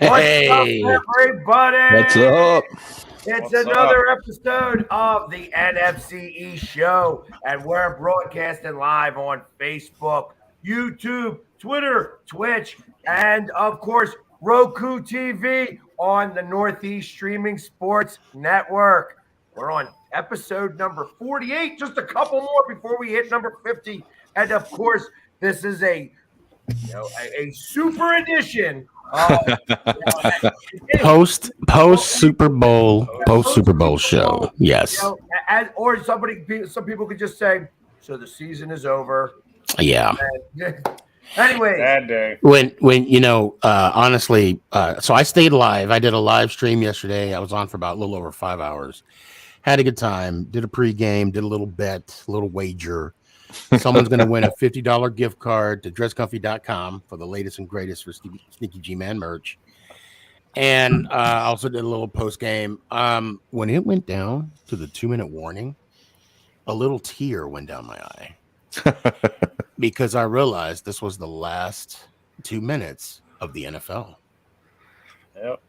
Hey, what's up, everybody? What's up? It's another episode of the NFC East Show, and we're broadcasting live on Facebook, YouTube, Twitter, Twitch, and of course, Roku TV on the Northeast Streaming Sports Network. We're on episode number 48, just a couple more before we hit number 50. And of course, this is a super edition post Super Bowl show. Yes. Or some people could just say, so the season is over. Yeah. Anyway, bad day. When honestly, so I stayed live. I did a live stream yesterday. I was on for about a little over 5 hours. Had a good time. Did a pregame. Did a little bet, a little wager. Someone's going to win a $50 gift card to dresscomfy.com for the latest and greatest for Sneaky G-Man merch. And I also did a little post game. When it went down to the 2-minute warning, a little tear went down my eye because I realized this was the last 2 minutes of the NFL. Yep.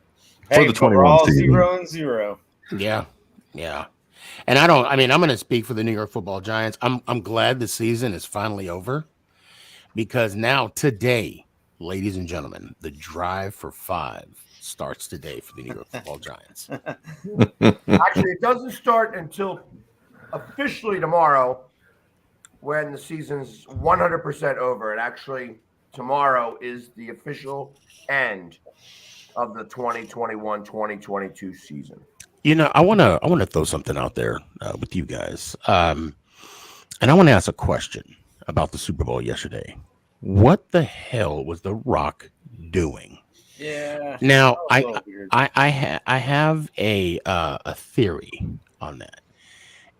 For the 21 all season. 0-0. Yeah. And I'm going to speak for the New York Football Giants. I'm glad the season is finally over because now today, ladies and gentlemen, the drive for 5 starts today for the New York Football Giants. Actually, it doesn't start until officially tomorrow when the season's 100% over. And actually, tomorrow is the official end of the 2021-2022 season. I want to throw something out there with you guys. And I want to ask a question about the Super Bowl yesterday. What the hell was The Rock doing? Yeah. Now, I have a theory on that.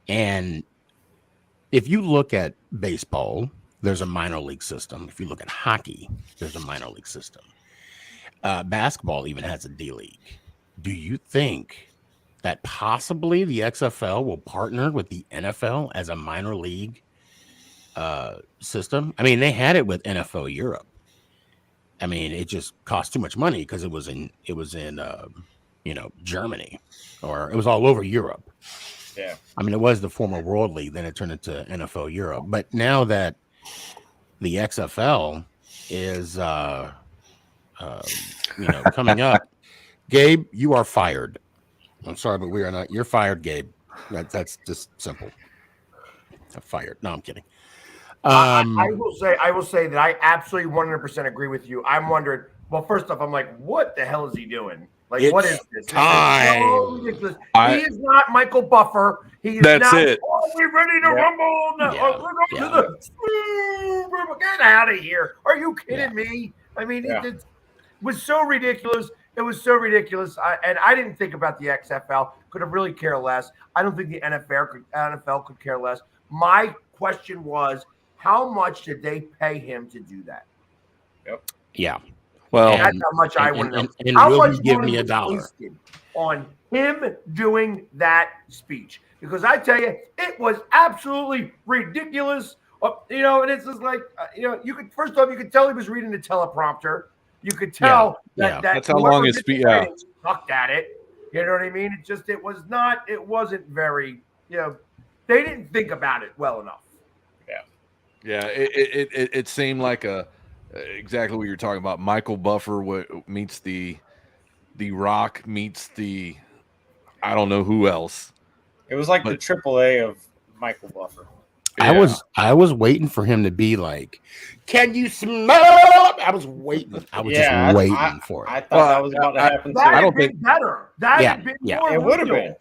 And if you look at baseball, there's a minor league system. If you look at hockey, there's a minor league system. Basketball even has a D League. Do you think that possibly the XFL will partner with the NFL as a minor league system? I mean, they had it with NFL Europe. I mean, it just cost too much money because it was in Germany, or it was all over Europe. Yeah. I mean, it was the former World League, then it turned into NFL Europe. But now that the XFL is coming up, Gabe, you are fired. I'm sorry, but we are not. You're fired, Gabe. That's just simple. I'm fired. No, I'm kidding. I will say that I absolutely 100% agree with you. I'm wondering. Well, first off, I'm like, what the hell is he doing? Like, It's what is this? time. This is so ridiculous. He is not Michael Buffer. He is That's not. it. Oh, we're ready to rumble. No, Yeah. we're going to the. Get out of here! Are you kidding me? I mean, it was so ridiculous. It was so ridiculous. I didn't think about the XFL. Could have really cared less. I don't think the NFL could care less. My question was, how much did they pay him to do that? Yeah. Well, That's how much I want to know. And How will much he give money me a was dollar? wasted on him doing that speech? Because I tell you, it was absolutely ridiculous. And it's just like, you could first off, you could tell he was reading the teleprompter. You could tell that That's how long his speech. Yeah. Sucked at it. You know what I mean? It wasn't very. They didn't think about it well enough. Yeah, it seemed like exactly what you're talking about. Michael Buffer meets the Rock meets the I don't know who else. It was like the AAA of Michael Buffer. Yeah. I was waiting for him to be like, "Can you smell?" I was waiting. I was just waiting for it. I thought that was about to happen That too. I don't had been think- better. That had been more It would have real. been.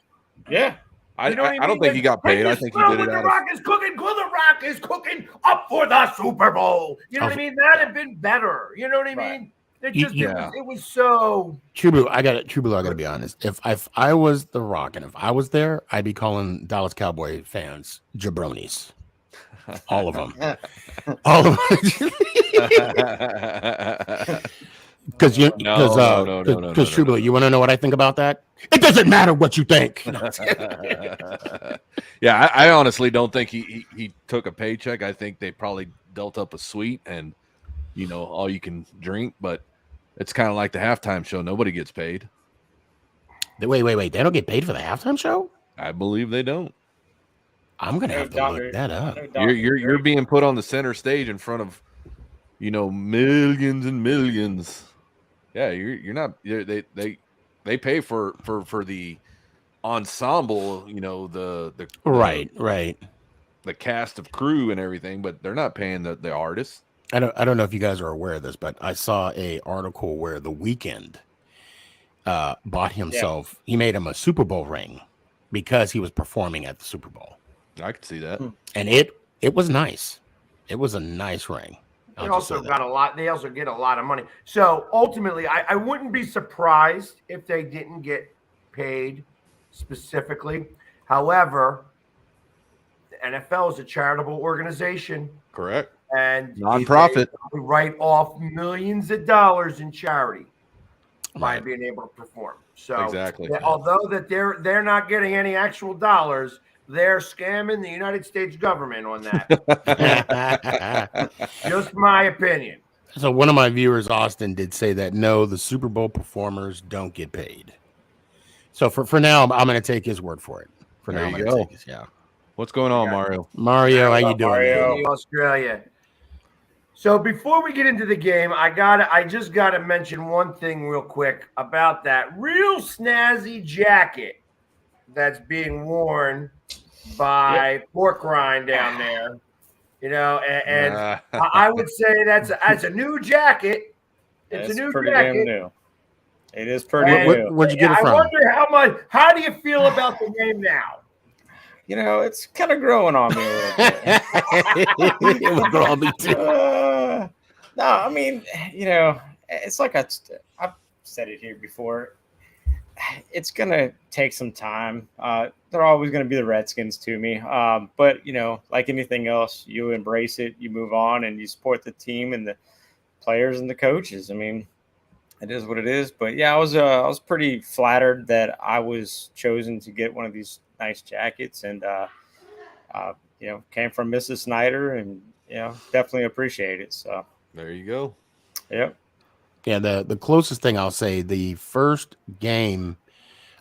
Yeah. I You know what don't mean? think he got paid. I think he did it The out of. Rock is cooking. The Rock is cooking up for the Super Bowl. You know what I mean? That had been better. You know what I mean? It just it was so. True Blue, I got to be honest. If I was The Rock and if I was there, I'd be calling Dallas Cowboy fans jabronis. All of them. All of them. Because True Blue, you want to know what I think about that? It doesn't matter what you think. Yeah, I honestly don't think he took a paycheck. I think they probably dealt up a suite and all you can drink, but it's kind of like the halftime show. Nobody gets paid. Wait. They don't get paid for the halftime show? I believe they don't. I'm gonna have to look that up. You're being put on the center stage in front of millions and millions. Yeah, you're not. They pay for the ensemble. The Right. The cast of crew and everything, but they're not paying the artists. I don't know if you guys are aware of this, but I saw a article where The Weeknd bought himself. He made him a Super Bowl ring because he was performing at the Super Bowl. I could see that. And it was nice. It was a nice ring. They also got a lot. They also get a lot of money. So ultimately, I wouldn't be surprised if they didn't get paid specifically. However, the NFL is a charitable organization. Correct. And nonprofit. They write off millions of dollars in charity by being able to perform. So exactly. Although that they're not getting any actual dollars, they're scamming the United States government on that. Just my opinion. So one of my viewers, Austin, did say that no, the Super Bowl performers don't get paid. So for now, I'm going to take his word for it. For now, I'm going to take his. Yeah. What's going on, Mario? Mario, how you doing? Mario? Australia. So before we get into the game, I just gotta mention one thing real quick about that real snazzy jacket that's being worn by Pork Rind down there. And I would say that's a new jacket. It's a new pretty jacket. damn new. It is pretty new. Where'd you get it from? I wonder how do you feel about the name now? It's kind of growing on me a little bit. It was growing on me too. No, I mean, it's like I've said it here before. It's going to take some time. They're always going to be the Redskins to me. But, like anything else, you embrace it, you move on, and you support the team and the players and the coaches. I mean, it is what it is. But, yeah, I was pretty flattered that I was chosen to get one of these nice jackets and, came from Mrs. Snyder and, definitely appreciate it. So there you go. Yep. Yeah, the closest thing I'll say, the first game,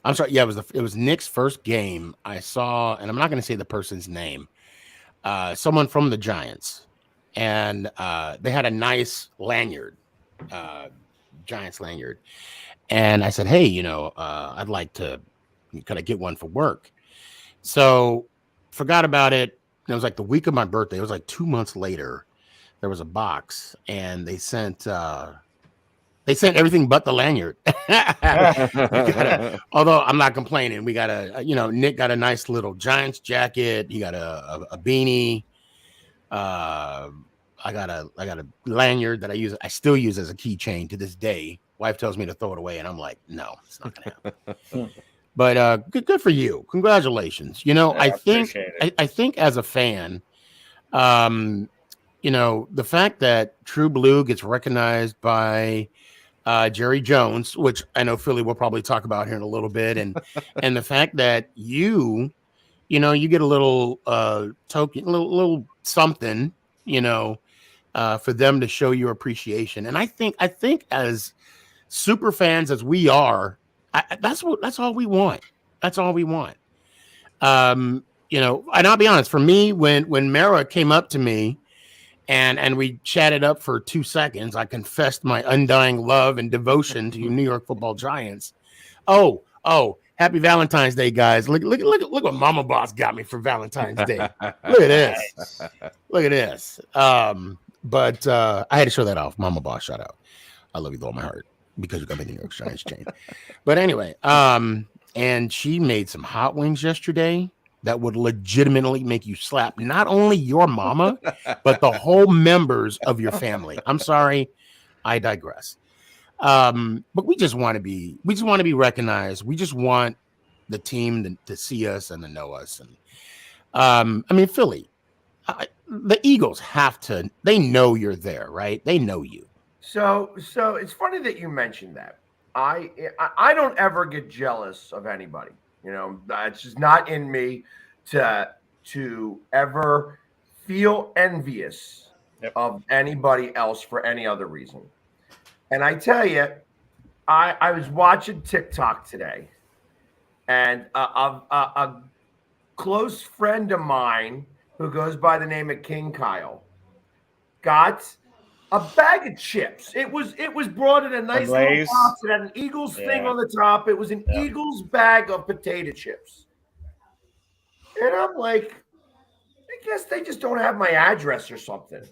I'm sorry, yeah, it was Nick's first game. I saw, and I'm not going to say the person's name, someone from the Giants, and they had a nice lanyard, Giants lanyard, and I said, hey, I'd like to kind of get one for work. So forgot about it. It was like the week of my birthday. It was like 2 months later. There was a box, and they sent They sent everything but the lanyard. Although I'm not complaining. We got Nick got a nice little Giants jacket. He got a beanie. I got a lanyard that I still use as a keychain to this day. Wife tells me to throw it away, and I'm like, no, it's not gonna happen. But good for you. Congratulations. I think as a fan, the fact that True Blue gets recognized by Jerry Jones, which I know Philly will probably talk about here in a little bit, and the fact that you get a little token, little something, for them to show your appreciation. And I think as super fans as we are, that's all we want. That's all we want. And I'll be honest, for me, when Mara came up to me and we chatted up for 2 seconds, I confessed my undying love and devotion to you New York Football Giants. Oh, happy Valentine's Day, guys. Look what Mama Boss got me for Valentine's Day. Look at this. But I had to show that off. Mama Boss, shout out. I love you with all my heart because you got me the New York Giants chain. But anyway, and she made some hot wings yesterday that would legitimately make you slap not only your mama, but the whole members of your family. I'm sorry, I digress. But we just want to be recognized. We just want the team to see us and to know us. And Philly, the Eagles they know you're there, right? They know you. So it's funny that you mentioned that. I don't ever get jealous of anybody. It's just not in me to ever feel envious of anybody else for any other reason. And I tell you, I was watching TikTok today, and a close friend of mine who goes by the name of King Kyle got a bag of chips. It was brought in a nice little box. It had an Eagles thing on the top. It was an Eagles bag of potato chips. And I'm like, I guess they just don't have my address or something.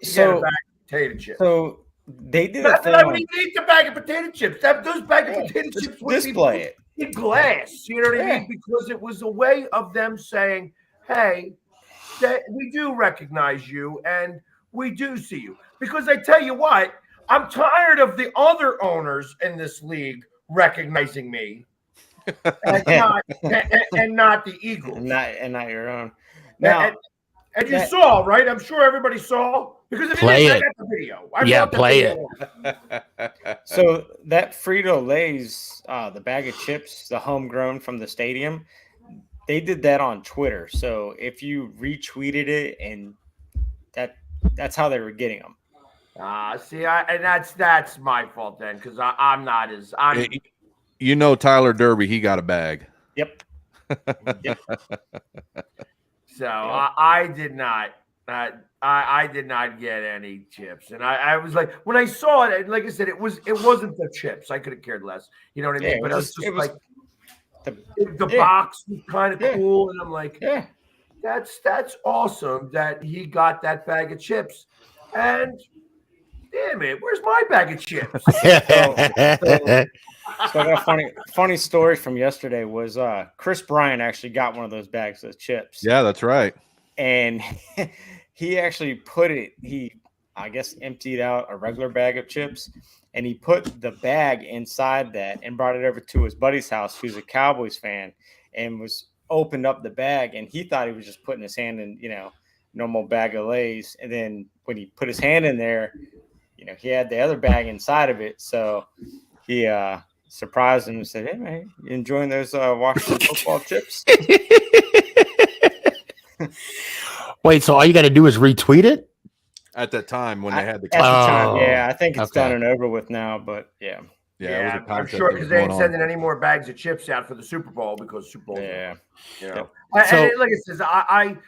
So potato chips. So they did a thing. I wouldn't even eat the bag of potato chips. Those bag of potato chips would display it in glass. You know what I mean? Because it was a way of them saying, "Hey, that we do recognize you and we do see you." Because I tell you what, I'm tired of the other owners in this league recognizing me, and not the Eagles, and not your own. Now, and you saw, right? I'm sure everybody saw. Because if I got the video. Play it. So that Frito-Lay's, the bag of chips, the homegrown from the stadium, they did that on Twitter. So if you retweeted it, and that's how they were getting them. And that's my fault then, because I'm not as Tyler Derby, he got a bag. Yep. So I did not. I did not get any chips, and I was like, when I saw it, and like I said, it wasn't the chips. I could have cared less, you know what I mean? But it was like the box was kind of cool, and I'm like, that's awesome that he got that bag of chips, and damn it, where's my bag of chips? So I got a funny story from yesterday was Chris Bryant actually got one of those bags of chips. Yeah, that's right. And he actually I guess, emptied out a regular bag of chips, and he put the bag inside that and brought it over to his buddy's house, who's a Cowboys fan, and opened up the bag, and he thought he was just putting his hand in, normal bag of Lay's. And then when he put his hand in there, he had the other bag inside of it. So he surprised him and said, "Hey, man, you enjoying those Washington football chips?" Wait, so all you got to do is retweet it? At that time when they had the time, I think it's done and over with now, but yeah. Yeah, I'm sure, because they ain't sending any more bags of chips out for the Super Bowl, because Super Bowl. Yeah. And like it says, I'm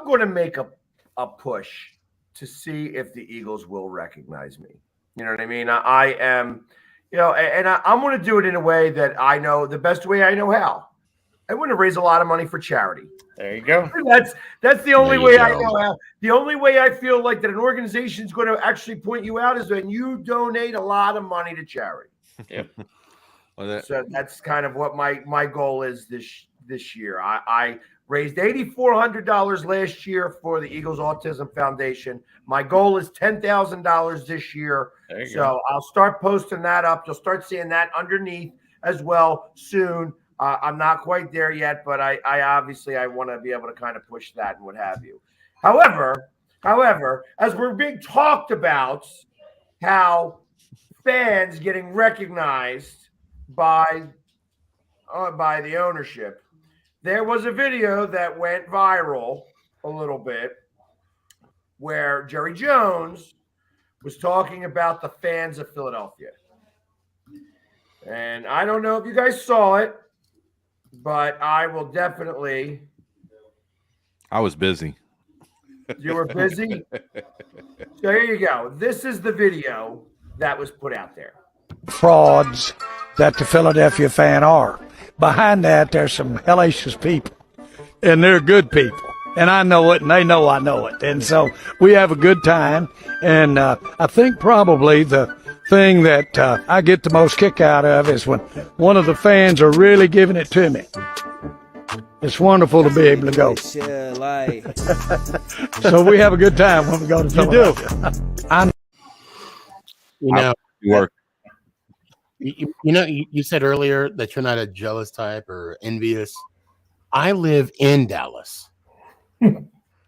going to make a push to see if the Eagles will recognize me. You know what I mean? I am, and I'm going to do it in a way that I know, the best way I know how. I wouldn't have raised a lot of money for charity. There you go. That's the only There you way I go. know how. The only way I feel like that an organization is going to actually point you out is when you donate a lot of money to charity. Yep. Well, So that's kind of what my goal is this year. I raised $8,400 last year for the Eagles Autism Foundation. My goal is $10,000 this year. There you go. So I'll start posting that up. You'll start seeing that underneath as well soon. I'm not quite there yet, but I obviously I want to be able to kind of push that and what have you. However, as we're being talked about, how fans getting recognized by the ownership, there was a video that went viral a little bit where Jerry Jones was talking about the fans of Philadelphia. And I don't know if you guys saw it, but I will definitely. I was busy. You were busy? So here you go. This is the video that was put out there. Frauds that the Philadelphia fan are. Behind that, there's some hellacious people, and they're good people. And I know it, and they know I know it. And so we have a good time. And I think probably the thing that I get the most kick out of is when one of the fans are really giving it to me. It's wonderful to be able to go. So we have a good time when we go to Philadelphia. You know, You work. you said earlier that you're not a jealous type or envious. I live in Dallas.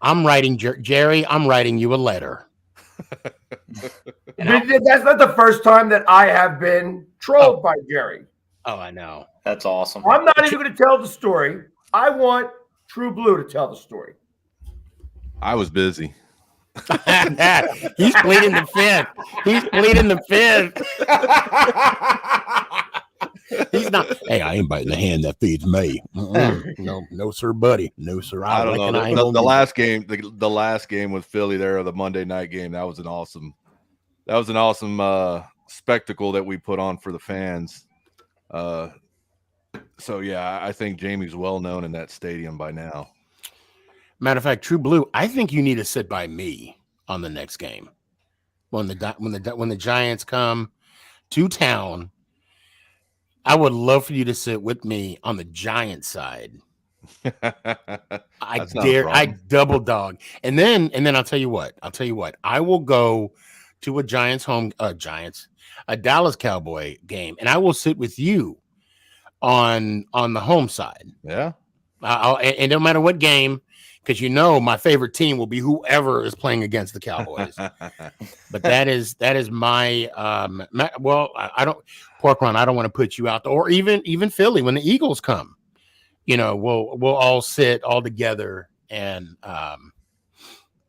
I'm writing Jerry. I'm writing you a letter. That's not the first time that I have been trolled by Jerry. Oh, I know. That's awesome. I'm not even going to tell the story. I want True Blue to tell the story. I was busy. He's pleading the fifth. He's pleading the fifth. He's not. Hey, I ain't biting the hand that feeds me. No, sir, buddy. No, sir. I don't reckon know. I ain't The gonna do last game, the last game with Philly there, the Monday night game, that was an awesome spectacle that we put on for the fans. So yeah, I think Jamie's well known in that stadium by now. Matter of fact, True Blue, I think you need to sit by me on the next game when the Giants come to town. I would love for you to sit with me on the Giants side. I dare. I double dog, and then I'll tell you what. I will go to a a Dallas Cowboy game, and I will sit with you on the home side. Yeah. And no matter what game, because my favorite team will be whoever is playing against the Cowboys. But that is my I don't Pork Run. I don't want to put you out there, or even Philly when the Eagles come. We'll all sit all together, and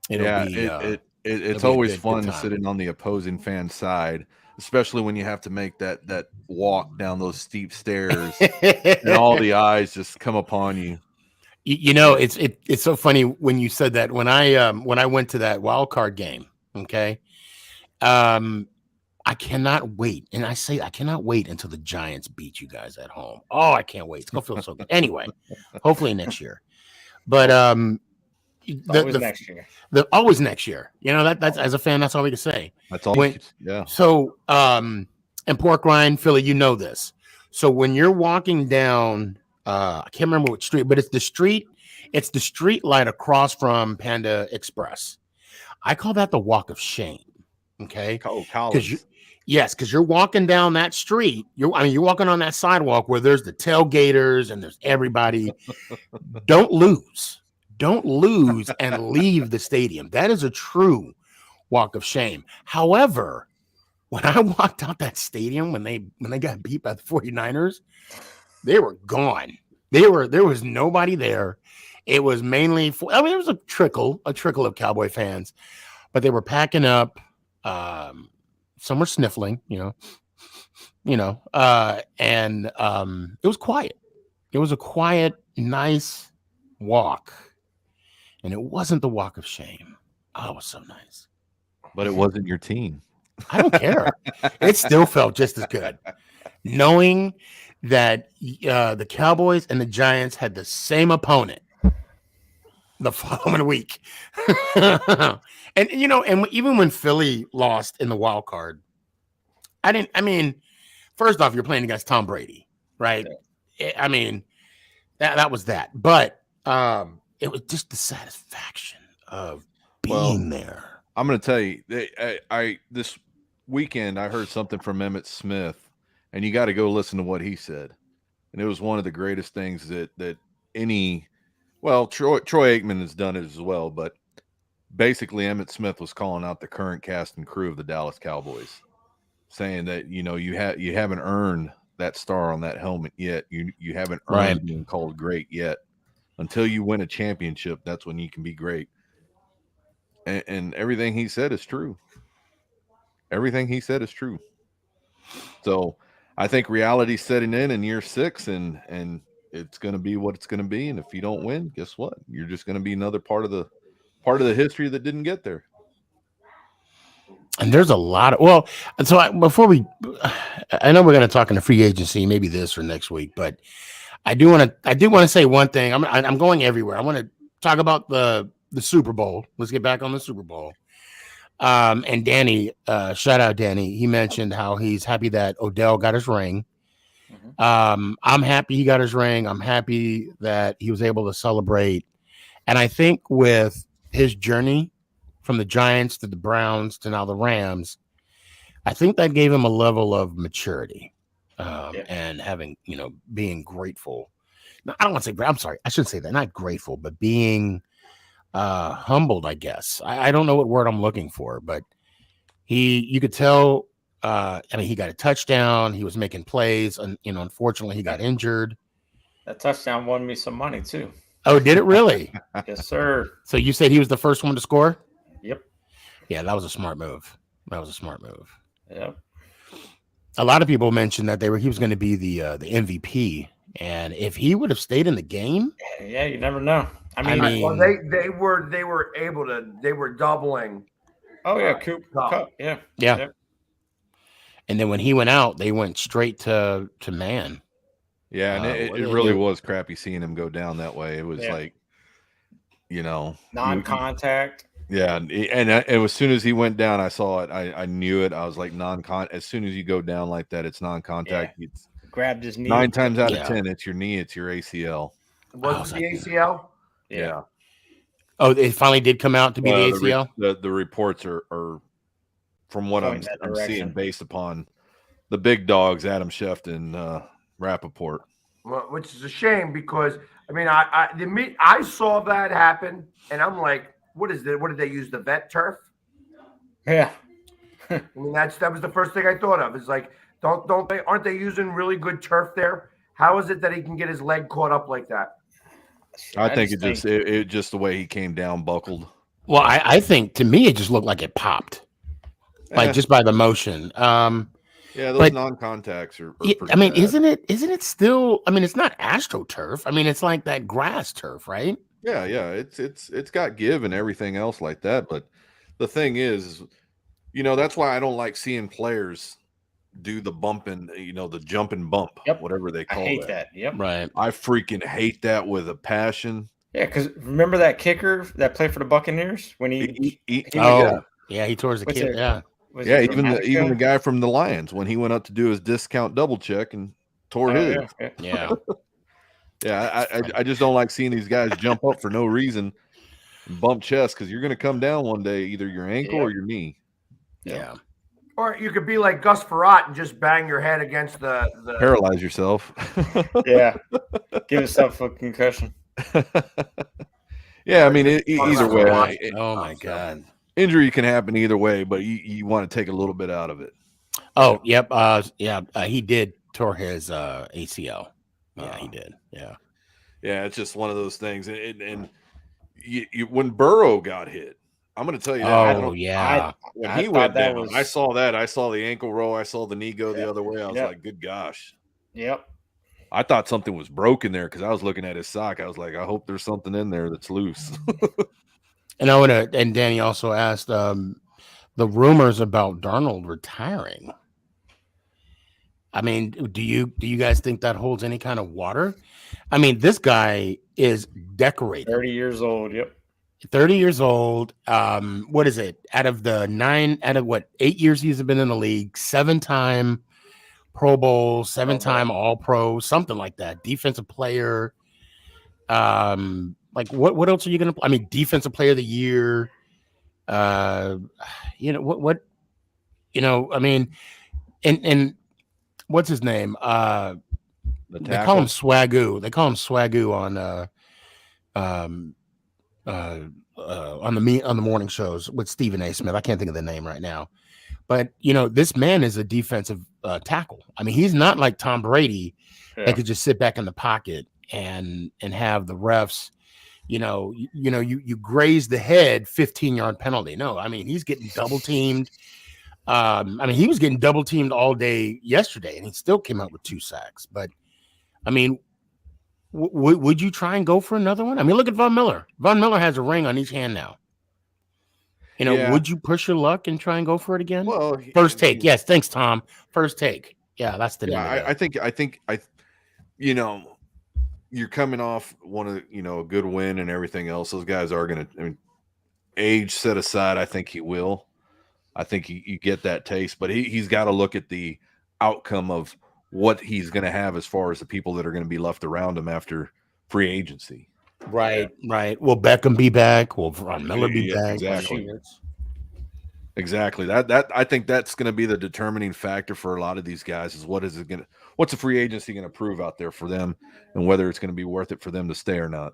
it's always fun sitting on the opposing fan side, especially when you have to make that walk down those steep stairs and all the eyes just come upon you. It's so funny when you said that. When I went to that wild card game, okay, I cannot wait, and I say I cannot wait until the Giants beat you guys at home. Oh, I can't wait. It's gonna feel so good. Anyway, hopefully next year. But next year. Always next year. That's as a fan, that's all we can say. That's all. Yeah. So and Pork Rind, Philly, this. So when you're walking down, I can't remember what street, but it's the street light across from Panda Express. I call that the walk of shame. Okay. Oh, college. Because you're walking down that street. You're walking on that sidewalk where there's the tailgaters and there's everybody. Don't lose and leave the stadium. That is a true walk of shame. However, when I walked out that stadium, when they got beat by the 49ers, they were gone. There was nobody there. It was mainly there was a trickle of Cowboy fans, but they were packing up. Some were sniffling, and it was quiet. It was a quiet, nice walk, and it wasn't the walk of shame. Oh, it was so nice. But it wasn't your team. I don't care. It still felt just as good, knowing that the Cowboys and the Giants had the same opponent the following week. And even when Philly lost in the wild card, I mean, first off, you're playing against Tom Brady, right? I mean, that was that. But it was just the satisfaction of being there. I'm going to tell you, I this weekend I heard something from Emmitt Smith, and you got to go listen to what he said. And it was one of the greatest things that any, well, Troy Aikman has done it as well, but basically Emmitt Smith was calling out the current cast and crew of the Dallas Cowboys, saying that you haven't earned that star on that helmet yet. You haven't earned being called great yet. Until you win a championship, that's when you can be great. And everything he said is true. Everything he said is true. So I think reality's setting in year 6, and it's going to be what it's going to be. And if you don't win, guess what? You're just going to be another part of the history that didn't get there. And there's a lot of before I know we're going to talk in the free agency, maybe this or next week, but I do want to say one thing. I'm going everywhere. I want to talk about the Super Bowl. Let's get back on the Super Bowl. And Danny, shout out Danny. He mentioned how he's happy that Odell got his ring. I'm happy he got his ring. I'm happy that he was able to celebrate. And I think with his journey from the Giants to the Browns to now the Rams, I think that gave him a level of maturity and having, being grateful. No, I don't want to say, I'm sorry, I shouldn't say that. Not grateful, but being humbled, I guess. I don't know what word I'm looking for, but you could tell, he got a touchdown. He was making plays, and, unfortunately he got injured. That touchdown won me some money too. Oh, did it really? Yes, sir. So you said he was the first one to score? Yep. Yeah, that was a smart move. Yep. A lot of people mentioned that he was going to be the MVP, and if he would have stayed in the game, yeah, you never know. I mean, well, they were able to. They were doubling. Oh yeah, Cooper Kupp. Yeah. Yep. And then when he went out, they went straight to man. Yeah, and it really was crappy seeing him go down that way. It was like, non-contact. Yeah, and as soon as he went down, I saw it. I knew it. I was like, non-contact. As soon as you go down like that, it's non-contact. Yeah. Grabbed his knee. 9 times out of 10, it's your knee. It's your ACL. Was it the ACL? Yeah. Oh, it finally did come out to be the ACL? The reports are from what I'm seeing, based upon the big dogs, Adam Schefter and Rappaport. Well, which is a shame because, I saw that happen, and I'm like, what is it? What did they use, the vet turf? Yeah. That was the first thing I thought of. It's like, aren't they using really good turf there? How is it that he can get his leg caught up like that? I think it just the way he came down buckled. Well, I think to me it just looked like it popped, like just by the motion. Those non-contacts are bad. Isn't it still? It's not AstroTurf. It's like that grass turf, right? Yeah. It's got give and everything else like that. But the thing is, that's why I don't like seeing players do the bumping, the jump and bump, whatever they call it. I hate that. Yep. Right. I freaking hate that with a passion. Yeah, because remember that kicker that played for the Buccaneers when he tore his Achilles. Yeah. Even the guy from the Lions when he went up to do his discount double check and tore his. Yeah. I just don't like seeing these guys jump up for no reason and bump chest because you're going to come down one day, either your ankle or your knee. Yeah. Or you could be like Gus Frerotte and just bang your head against the paralyze yourself. Yeah. Give yourself a concussion. Yeah, either way. Oh my God. Injury can happen either way, but you want to take a little bit out of it. Oh, yep. He did tore his ACL. Yeah, he did. Yeah. Yeah, it's just one of those things. And you when Burrow got hit, I'm going to tell you that. When he went down, I saw that. I saw the ankle roll. I saw the knee go the other way. I was like, good gosh. Yep. I thought something was broken there because I was looking at his sock. I was like, I hope there's something in there that's loose. And Danny also asked the rumors about Darnold retiring. I mean, do you guys think that holds any kind of water? I mean, this guy is decorated. 30 years old. Yep. 30 years old. What is it? Out of 8 years he's been in the league, 7-time Pro Bowl, 7-time All Pro, something like that. Defensive player. Like what else are you gonna? I mean, Defensive Player of the Year. You know what? You know, I mean, and what's his name? They call him Swagoo. They call him Swagoo on the morning shows with Stephen A. Smith. I can't think of the name right now, but you know, this man is a defensive tackle. I mean, he's not like Tom Brady that could just sit back in the pocket and have the refs. You graze the head, 15-yard penalty. No, I mean, he's getting double teamed. I mean, he was getting double teamed all day yesterday, and he still came out with 2 sacks. But I mean, would you try and go for another one? I mean, look at Von Miller. Von Miller has a ring on each hand now. You know, would you push your luck and try and go for it again? Well, first take. Yes, thanks, Tom. First take. Yeah, that's the name. I think you know, you're coming off one of a good win and everything else. Those guys are going to, I mean, age set aside. I think he will. I think you get that taste, but he's got to look at the outcome of what he's going to have as far as the people that are going to be left around him after free agency. Right. Will Beckham be back? Will Von Miller be back? Exactly. That I think that's going to be the determining factor for a lot of these guys is what's the free agency going to prove out there for them, and whether it's going to be worth it for them to stay or not.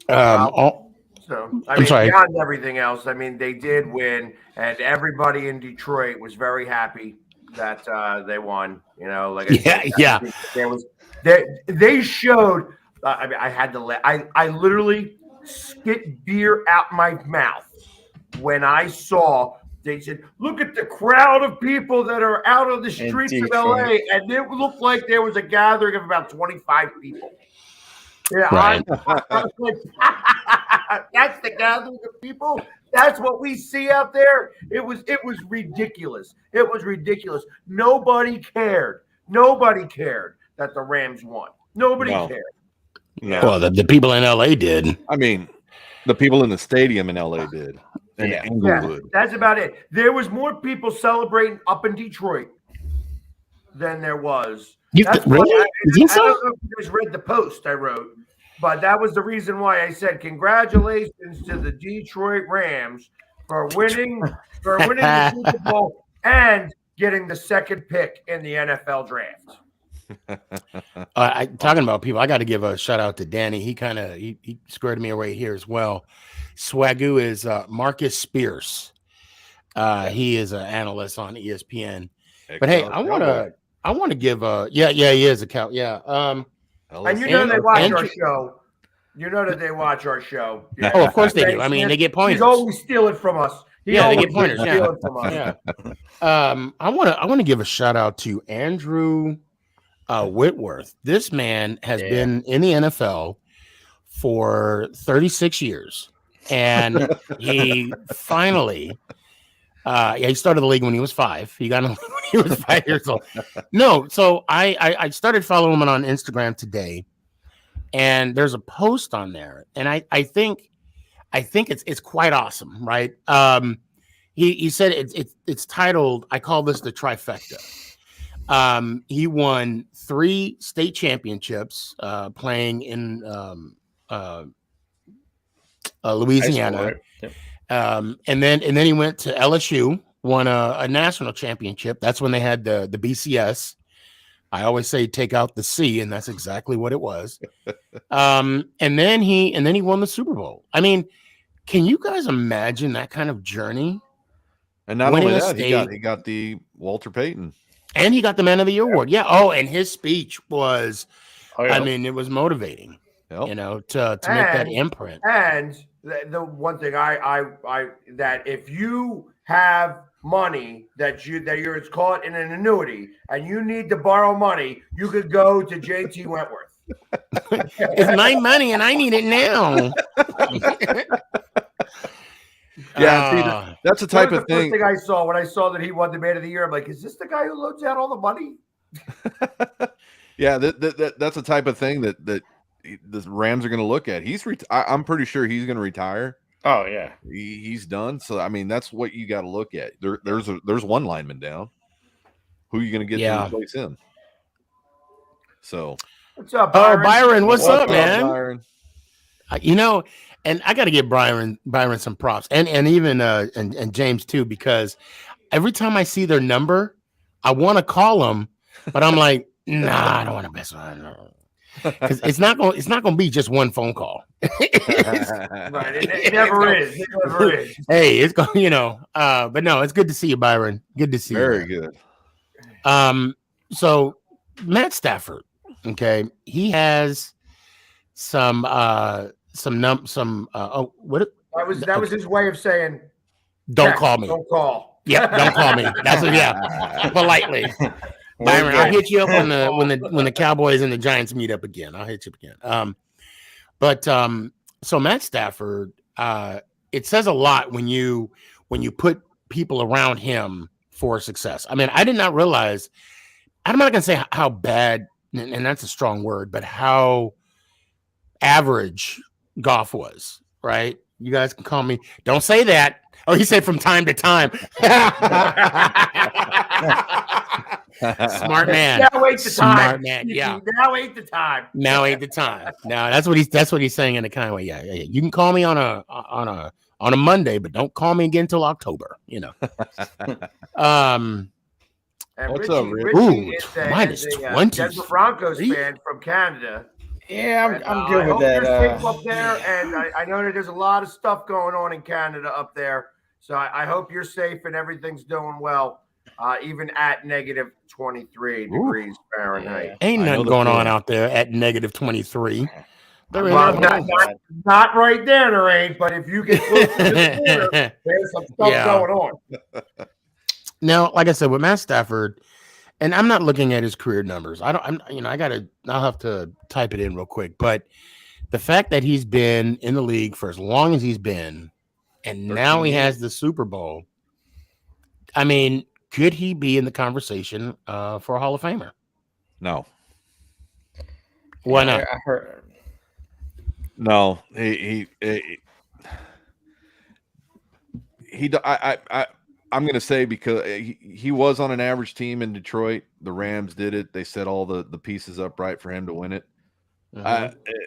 I'm sorry. Beyond everything else, I mean, they did win, and everybody in Detroit was very happy that they won. You know, like they showed. I mean, I had to I literally spit beer out my mouth when I saw. They said, "Look at the crowd of people that are out on the streets of LA," and it looked like there was a gathering of about 25 people. Yeah, right. I was like, that's the gathering of people. That's what we see out there. It was ridiculous. It was ridiculous. Nobody cared. Nobody cared that the Rams won. Nobody cared. No. Well, the people in LA did. I mean, the people in the stadium in LA did. Yeah, that's about it. There was more people celebrating up in Detroit than there was. Really? I don't know if you guys read the post I wrote, but that was the reason why I said congratulations to the Detroit Rams for winning the Super Bowl and getting the second pick in the NFL draft. Talking about people, I got to give a shout out to Danny. He squared me away here as well. Swagoo is Marcus Spears. He is an analyst on ESPN. But hey, I want to give he is a cow. Yeah. And you know they watch our show. You know that they watch our show. Yeah. Oh, of course they do. I mean, they get pointers. He's always stealing from us. They get pointers. Yeah. I want to give a shout out to Andrew Whitworth. This man has been in the NFL for 36 years, and he finally. He started the league when he was 5. He got in the league when he was 5 years old. No, so I started following him on Instagram today, and there's a post on there, and I think it's quite awesome, right? He said it's titled, I call this the trifecta. He won 3 state championships playing in Louisiana. And then he went to LSU, won a national championship. That's when they had the BCS. I always say take out the C, and that's exactly what it was. And then he won the Super Bowl. I mean, can you guys imagine that kind of journey? And not only that, he got the Walter Payton. And he got the Man of the Year award. Yeah. Oh, and his speech was, I mean, it was motivating. Yep. You know, to make that imprint. And the one thing I that if you have money that you're caught in an annuity and you need to borrow money, you could go to JT Wentworth. It's my money and I need it now. Yeah, see, Uh, that's the That type was of the first thing. thing I saw when I saw that he won the Man of the Year. I'm like, is this the guy who loads out all the money? Yeah, that's the type of thing that the Rams are going to look at. I'm pretty sure he's going to retire. Oh yeah. He's done. So I mean, that's what you got to look at. There's one lineman down. Who are you going to get Yeah. to replace him? So, What's up, oh, Byron? Byron, what's up, man? Byron? You know, and I got to give Byron some props, and even and James too, because every time I see their number, I want to call them, but I'm like, nah, I don't want to mess with them. Because it's not gonna be just one phone call. Right, it never is. It never is. Hey, it's going, but no, it's good to see you, Byron. Good to see Very you. good. So Matt Stafford, okay, he has some what That was his way of saying, don't text, call me. Don't call. Yep, don't call me. That's politely. Byron, I'll hit you up when the Cowboys and the Giants meet up again. I'll hit you up again. So Matt Stafford, it says a lot when you put people around him for success. I mean, I did not realize. I'm not gonna say how bad, and that's a strong word, but how average Goff was. Right? You guys can call me. Don't say that. Oh, he said from time to time. Smart man. Now ain't the time. Smart man. Yeah. Now ain't the time. Now ain't the time. No, that's what he's saying in a kind of way. Yeah. You can call me on a Monday, but don't call me again until October. And What's Richie, up, Rich? Richie Ooh, is a -20. Denver Broncos fan from Canada. Yeah, And, I'm good I with hope that. You're safe up there, and I know that there's a lot of stuff going on in Canada up there. So I hope you're safe and everything's doing well, even at negative 23 degrees Fahrenheit. Ain't I know nothing the going on feeling. out there at negative 23. There ain't Well, nothing. not right there, there ain't. But if you get close to the border, there's some stuff Yeah. going on. Now, like I said, with Matt Stafford, and I'm not looking at his career numbers. I'll have to type it in real quick. But the fact that he's been in the league for as long as he's been, and now he has the Super Bowl. I mean, could he be in the conversation for a Hall of Famer? No. Why not? I heard. No, I'm going to say because he was on an average team in Detroit. The Rams did it. They set all the pieces up right for him to win it.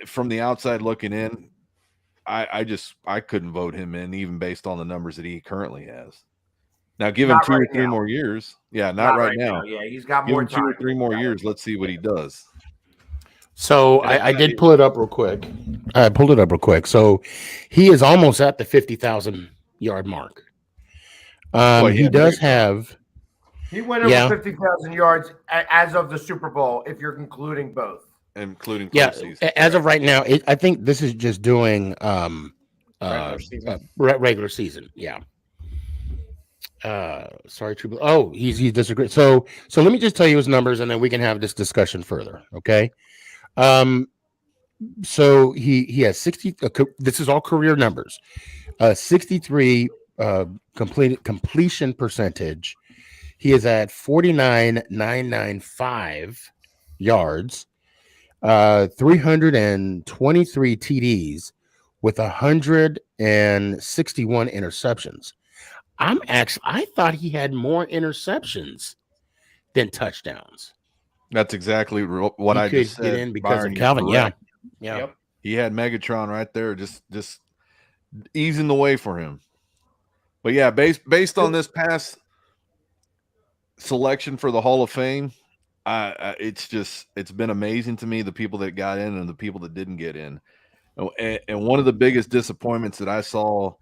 From the outside looking in, I couldn't vote him in, even based on the numbers that he currently has. Now, give him Not 2 or right 3 now. more years. Yeah, not right now. Yeah, he's got Give more him 2 time. or 3 more years. Let's see what he does. So I did pull it up real quick. I pulled it up real quick. So he is almost at the 50,000 yard mark. He does have. He went over 50,000 yards as of the Super Bowl, if you're including both. Including postseason. As of right now, I think this is just doing regular season. Yeah. Sorry, True. Oh, he's disagreed. So let me just tell you his numbers, and then we can have this discussion further. Okay. So he has 60. This is all career numbers. 63 completion percentage. He is at 49,995 yards. 323 TDs with 161 interceptions. I thought he had more interceptions than touchdowns. That's exactly what I just said. Get in because Byron, of Calvin. Yeah. Yep. He had Megatron right there, just easing the way for him. But yeah, based on this past selection for the Hall of Fame, it's been amazing to me, the people that got in and the people that didn't get in. And one of the biggest disappointments that I saw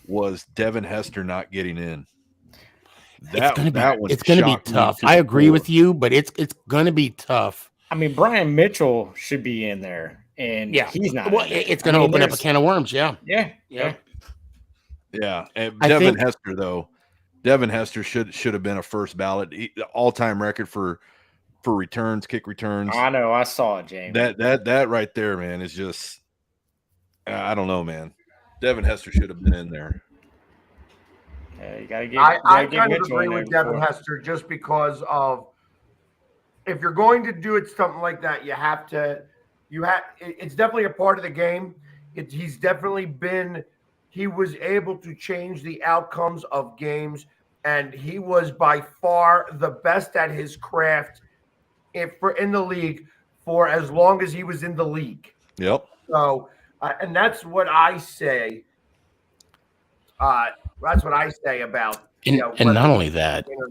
was Devin Hester not getting in. It's going to be tough. I agree with you, but it's going to be tough. I mean, Brian Mitchell should be in there, and he's not. Well, it's going to open up a can of worms. Yeah. And Devin Hester should have been a first ballot, all-time record for returns, kick returns. I know, I saw it, James. That right there, man, is just I don't know, man. Devin Hester should have been in there. You gotta get. I you gotta get kind of Mitchell agree in there with Devin before. Hester just because of if you're going to do it something like that, you have to. It's definitely a part of the game. He's definitely been. He was able to change the outcomes of games, and he was by far the best at his craft in the league for as long as he was in the league. Yep. So, and that's what I say. That's what I say about And whether not only he's that, in or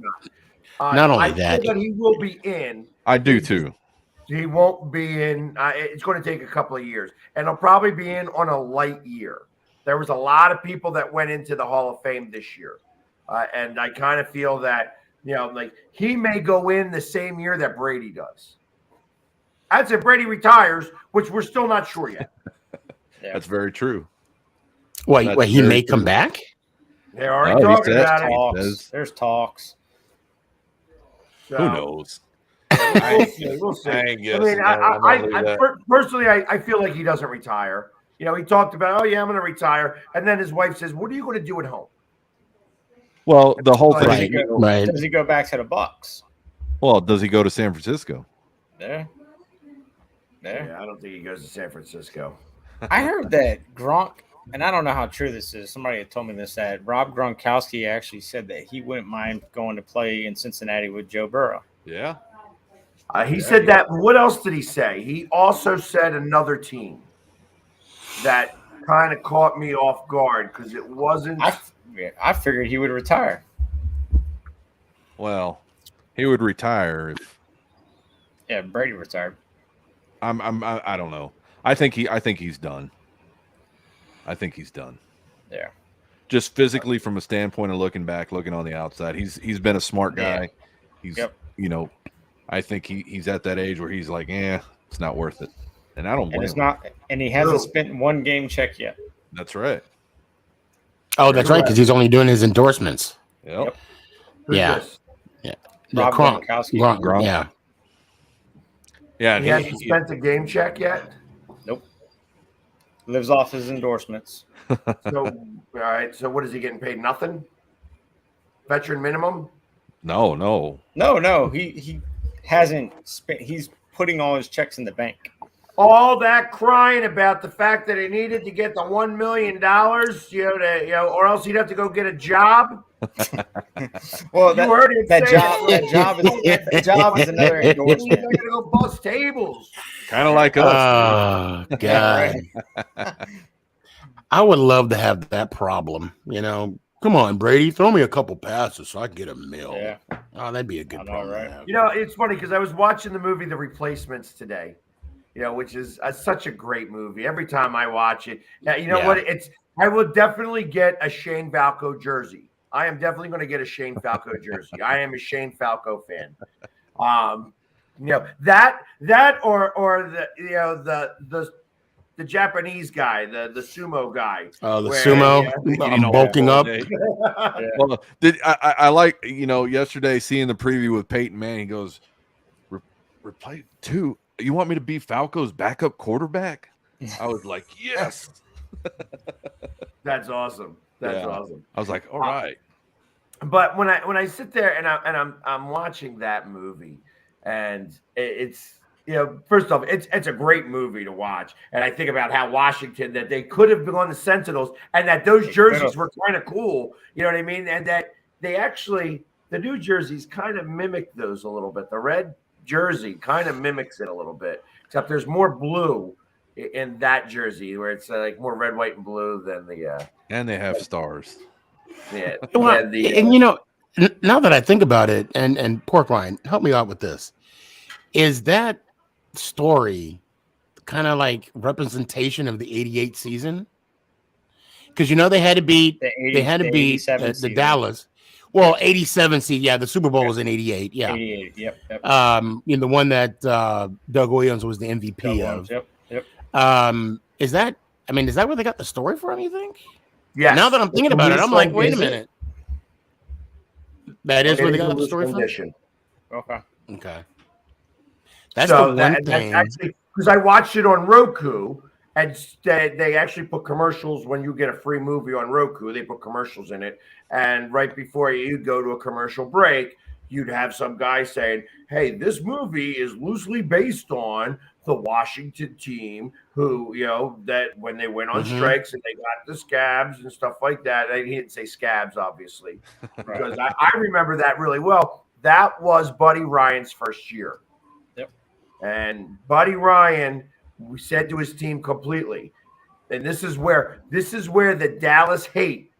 not. not only I that, feel that he will be in. I do too. He won't be in. It's going to take a couple of years, and he'll probably be in on a light year. There was a lot of people that went into the Hall of Fame this year, and I kind of feel that like he may go in the same year that Brady does. That's if Brady retires, which we're still not sure yet. Yeah. That's very true. wait, That's he very may true. come back. They're already Oh, he talking says about it. Talks. There's talks. So, Who knows? We'll see. We'll see. I I ain't mean, guessing, man. I'm gonna leave that. personally, I feel like he doesn't retire. He talked about, oh yeah, I'm going to retire, and then his wife says, "What are you going to do at home?" Well, the whole thing. Right, right. Does he go back to the Bucks? Well, does he go to San Francisco? There. Yeah, I don't think he goes to San Francisco. I heard that Gronk, and I don't know how true this is. Somebody had told me this, that Rob Gronkowski actually said that he wouldn't mind going to play in Cincinnati with Joe Burrow. Yeah. He said that. What else did he say? He also said another team that kind of caught me off guard because it wasn't. I figured he would retire. Well, he would retire if Yeah, Brady retired. I don't know. I think he's done. I think he's done. Yeah. Just physically from a standpoint of looking back, looking on the outside. He's been a smart guy. Yeah. He's Yep. I think he's at that age where he's like, it's not worth it. And I don't blame And it's him. not, and he hasn't spent one game check yet. That's right. Oh, that's right, because he's only doing his endorsements. Yep. Who's Yeah. this? Yeah, Rob Gronk. Gronkowski. Gronk. Yeah. Yeah, He and hasn't spent a game check yet. Lives off his endorsements. So, all right. So, what is he getting paid? Nothing. Veteran minimum. no. No, he hasn't spent. He's putting all his checks in the bank. All that crying about the fact that he needed to get the $1 million, or else he'd have to go get a job. Well, You heard him that say job, that job is another He's endorsement. not gonna go bust tables. Kind of like us. Oh God. I would love to have that problem. Come on, Brady, throw me a couple passes so I can get a mill. Yeah. Oh, that'd be a good I know, problem. right? to have. It's funny because I was watching the movie The Replacements today. Which is such a great movie. Every time I watch it, Yeah. what? I will definitely get a Shane Falco jersey. I am definitely going to get a Shane Falco jersey. I am a Shane Falco fan. That or the Japanese guy, the sumo guy. Oh, the where, sumo. yeah. I'm bulking up. Well, I like yesterday seeing the preview with Peyton Manning. He goes, replay 2. You want me to be Falco's backup quarterback? I was like, yes. That's awesome. That's Yeah. awesome. I was like, all right. But when I sit there and I'm watching that movie, and it's first off, it's a great movie to watch, and I think about how Washington, that they could have been on the Sentinels, and that those jerseys were kind of cool, you know what I mean, and that they actually, the new jerseys kind of mimic those a little bit. The red jersey kind of mimics it a little bit, except there's more blue in that jersey, where it's like more red, white, and blue than the And they have stars. yeah. Well, than the, and now that I think about it, and Pork Line, help me out with this. Is that story kind of like representation of the '88 season? Because they had to beat the season. Dallas. Well, 87 seed, yeah. The Super Bowl was in '88, yeah. 88. Yep. The one that Doug Williams was the MVP of. Yep. Is that where they got the story from? You think? yes. Now that I'm thinking about it, I'm like, wait a minute. That is It where they is got a the loose story from. condition. Okay. Okay. That's So the one that's thing. actually, because I watched it on Roku, and they actually put commercials when you get a free movie on Roku. They put commercials in it, and right before you go to a commercial break, you'd have some guy saying, "Hey, this movie is loosely based on the Washington team who, that when they went on strikes and they got the scabs and stuff like that." And he didn't say scabs, obviously, because I remember that really well. That was Buddy Ryan's first year. Yep. And Buddy Ryan, we said to his team completely, and this is where the Dallas hate.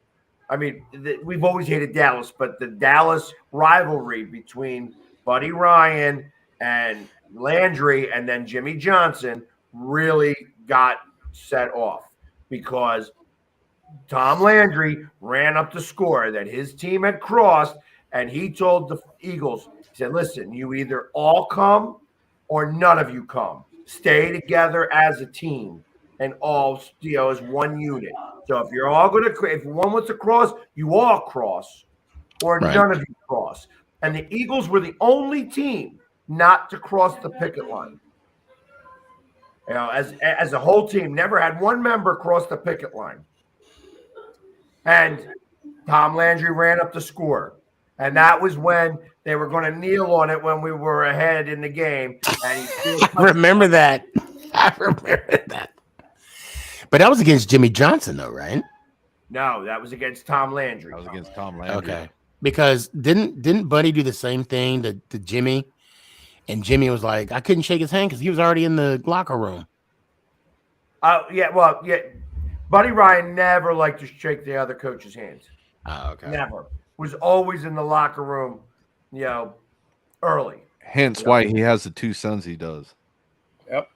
I mean, we've always hated Dallas, but the Dallas rivalry between Buddy Ryan and Landry and then Jimmy Johnson really got set off because Tom Landry ran up the score that his team had crossed, and he told the Eagles, he said, "Listen, you either all come or none of you come. Stay together as a team and all, as one unit. So if you're all going to, if one wants to cross, you all cross, or none of you cross." And the Eagles were the only team not to cross the picket line. As a whole team, never had one member cross the picket line. And Tom Landry ran up the score. And that was when they were going to kneel on it when we were ahead in the game. And I remember that. I remember that. But that was against Jimmy Johnson, though, right? No, that was against Tom Landry. That was against Tom Landry. Okay. Because didn't Buddy do the same thing to Jimmy? And Jimmy was like, I couldn't shake his hand because he was already in the locker room. Buddy Ryan never liked to shake the other coach's hands. Oh, okay. Never. Was always in the locker room, early. Hence why he has the two sons he does. Yep.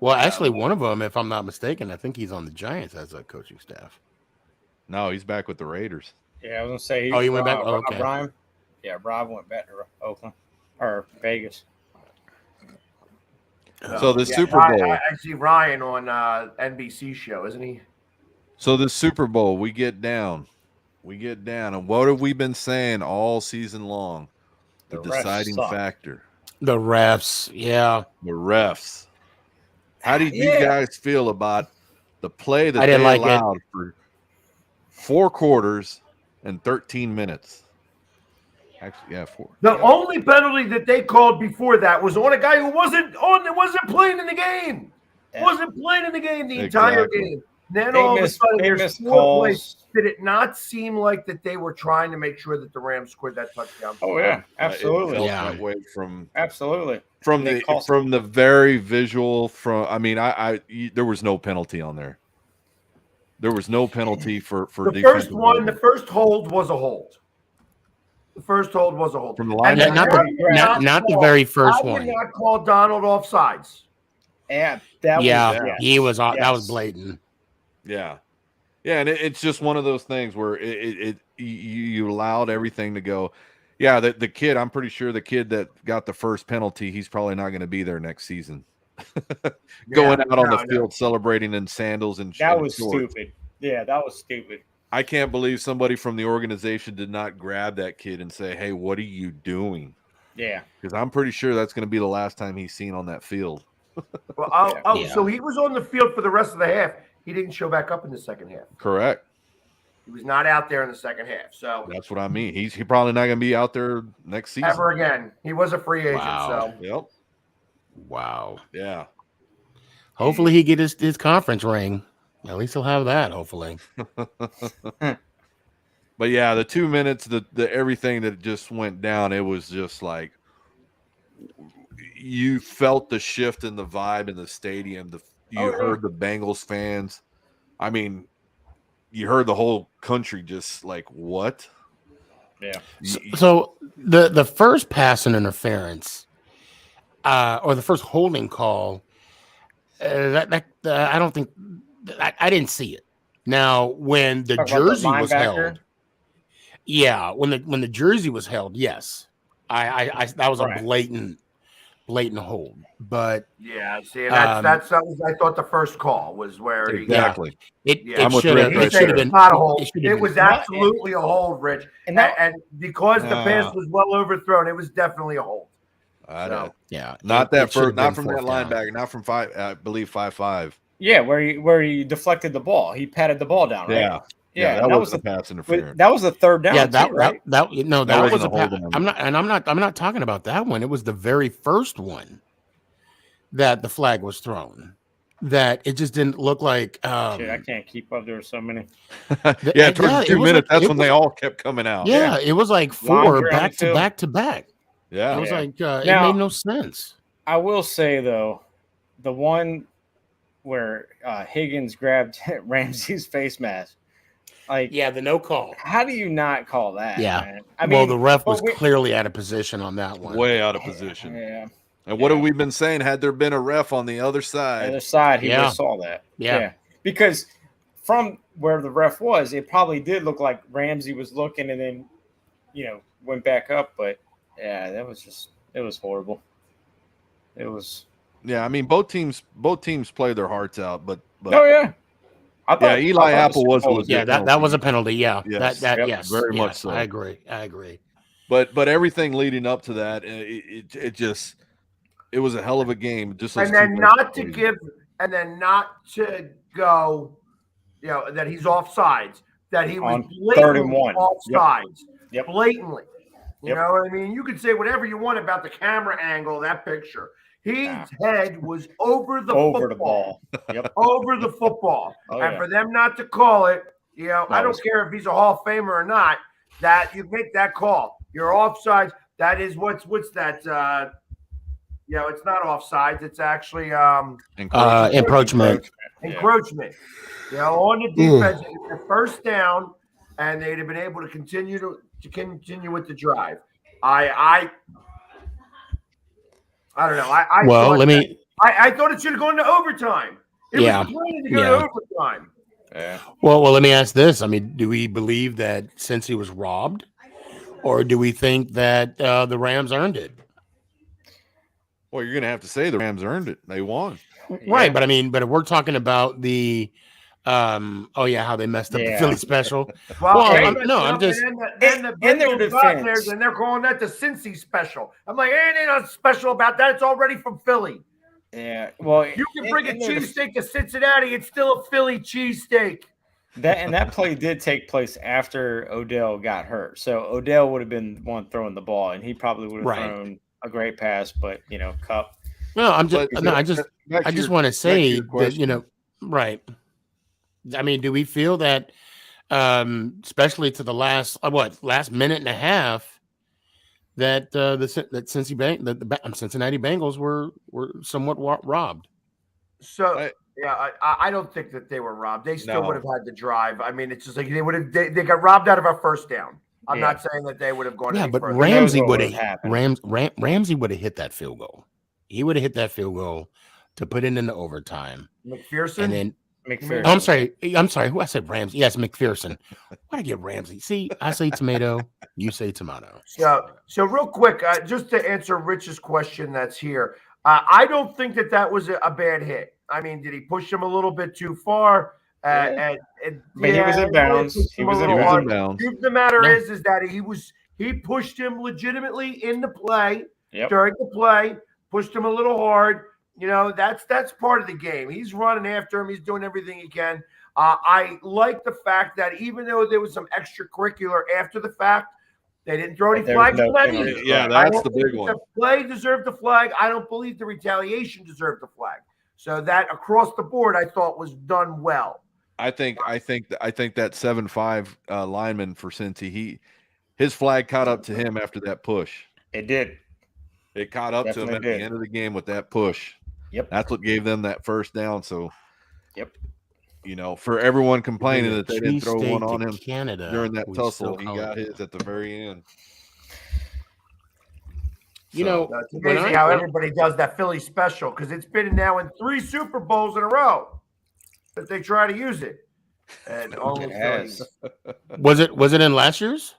Well, actually, one of them, if I'm not mistaken, I think he's on the Giants as a coaching staff. No, he's back with the Raiders. Yeah, I was gonna say. He went back. Okay. Rob Rob went back to Oakland or Vegas. So the Super Bowl. I see Ryan on NBC show, isn't he? So the Super Bowl, we get down, and what have we been saying all season long? The refs deciding suck. factor, The refs, yeah. the refs. How did you guys feel about the play that I they didn't like it. allowed for 4 quarters and 13 minutes? Actually, yeah, 4. The only penalty that they called before that was on a guy who wasn't playing in the game. Yeah. Wasn't playing in the game the entire Exactly. game. Then They all of a missed- sudden, they there's missed 4 calls. plays. Did it not seem like that they were trying to make sure that the Rams scored that touchdown? Oh yeah, It absolutely, felt Yeah. that way from absolutely. They the cost- from the very visual. There was no penalty on there. There was no penalty for The defensive first one, holding. the first hold was a hold. The first hold was a hold. From the And line, Not the very first I one. did not call Donald offsides. Yeah, that Yeah, was, he was. That was Yes. blatant. yeah, and it's just one of those things where you allowed everything to go. Yeah, the kid. I'm pretty sure the kid that got the first penalty, he's probably not going to be there next season. Going out on the field celebrating in sandals and That and was shorts. stupid. Yeah, that was stupid. I can't believe somebody from the organization did not grab that kid and say, "Hey, what are you doing?" Yeah, Because I'm pretty sure that's going to be the last time he's seen on that field. Well, Yeah. so he was on the field for the rest of the half. He didn't show back up in the second half. Correct. He was not out there in the second half. So That's what I mean. He probably not going to be out there next season. ever again, he was a free agent. Wow. So Yep. Wow. Yeah. Hopefully he get his conference ring. At least he'll have that. Hopefully. But yeah, the 2 minutes, the everything that just went down, it was just like you felt the shift in the vibe in the stadium. You heard the Bengals fans. I mean, you heard the whole country just like, what? yeah. So the first pass and interference, or the first holding call, I don't think I didn't see it. Now when the Talk about the jersey was linebacker? held, yeah, when the jersey was held, yes, I that was a Right. blatant hold. But yeah, see, that's I thought the first call was where Exactly. it I'm with should have Rick right should have there. been It's not a hold. it should have It been- was absolutely a hold, Rich. And And, that- because the pass was well overthrown, it was definitely a hold. I So, don't. yeah, Not it that should have first, not been from that fourth down. linebacker, not from 5. I believe 5'5". Yeah, where he deflected the ball. He patted the ball down, right? Yeah. Yeah, that that was was the pass the interference. that was the third down. Yeah, too, that right? that no, That that was wasn't a a pa- holding on I'm the- not, and I'm not talking about that one. It was the very first one that the flag was thrown. That it just didn't look like. Shit, I can't keep up. There were so many. Yeah, towards yeah, the it 2 was minutes, like- that's it when was- they all kept coming out. Yeah, it was like Lines 4 around the back to field. back to back. Yeah. It was Yeah. like it Now- made no sense. I will say though, the one where Higgins grabbed Ramsey's face mask, like, Yeah, the no call. how do you not call that? Yeah. man? I Well, mean, the ref but was clearly out of position on that one. Way out of position. Yeah, And what have we been saying? Had there been a ref on the other the side, other side, he would Yeah. have saw that. Yeah. Because from where the ref was, it probably did look like Ramsey was looking and then, went back up. But yeah, it was horrible. It was. yeah, I mean both teams play their hearts out, but Oh yeah. I thought Eli the Apple Super was Bowl a legit Yeah, that was a penalty. Yeah, Yes. that Yep. yes, Very much yes, so. I agree. but everything leading up to that, it just it was a hell of a game. Just those And then two not to plays. give, and then not to go, that he's offsides, that he was On blatantly 3rd and 1. offsides, Yep. blatantly. You Yep. know what I mean? You could say whatever you want about the camera angle of that picture. His Nah. head was over the over the football. ball. Yep. Over the football. Oh, And yeah. for them not to call it, I No, don't it's- care if he's a Hall of Famer or not, that you make that call. You're offsides. That is what's that? It's not offsides. It's actually Encroachment. encroachment. On the defense, it's a first down, and they'd have been able to continue with the drive. I don't know. I Well, thought let me. I thought it should have gone to overtime. It Yeah. was planning to go Yeah. to overtime. Yeah. Well, let me ask this. I mean, do we believe that since he was robbed, or do we think that the Rams earned it? Well, you're gonna have to say the Rams earned it. They won. Right, but I mean, if we're talking about the, how they messed up the Yeah. Philly special. Well, Well, hey, I'm just- then the in their Bengals got defense- theirs, and they're calling that the Cincy special. I'm like, ain't nothing special about that. It's already from Philly. Yeah. Well, You can bring a in their def- cheesesteak to Cincinnati. It's still a Philly cheesesteak. that play did take place after Odell got hurt. So Odell would have been the one throwing the ball, and he probably would have Right. thrown a great pass. But Cup. No, I'm just But- no, I just Back to I just your- want to back to say your that question. right. I mean, do we feel that, especially to the last minute and a half, that that Cincinnati Bengals were somewhat robbed? So I don't think that they were robbed. They still No. would have had the drive. I mean, it's just like they got robbed out of a first down. I'm Yeah. not saying that they would have gone. Yeah, any but further. Ramsey what would would've have happened. Ramsey would have hit that field goal. He would have hit that field goal to put it into overtime, McPherson. and then McPherson. oh, I'm sorry. Who I said Ramsey? Yes, McPherson. Why I get Ramsey? See, I say tomato, you say tomato. So real quick, just to answer Rich's question that's here, I don't think that was a bad hit. I mean, did he push him a little bit too far? But he was in bounds. He was in He was bounds. in bounds. Truth of the matter No. is that he pushed him legitimately in the play Yep. during the play, pushed him a little hard. That's part of the game. He's running after him. He's doing everything he can. I like the fact that even though there was some extracurricular after the fact, they didn't throw any There was flags no for that penalty. either. Yeah, I that's don't the big think one. The play deserved the flag. I don't believe the retaliation deserved the flag. So that across the board, I thought was done well. I think that 7'5" lineman for Cincy, his flag caught up to him after that push. It did. It caught up to him Definitely at did. the end of the game with that push. Yep. That's what gave them that first down. So, Yep. For everyone complaining Maybe that they didn't throw cheesesteak one on to him Canada during that we tussle, still he call got it. his at the very end. You So, know, It's when amazing how everybody does that Philly special because it's been now in 3 Super Bowls in a row that they try to use it. And only It has. Philly. was it in last year's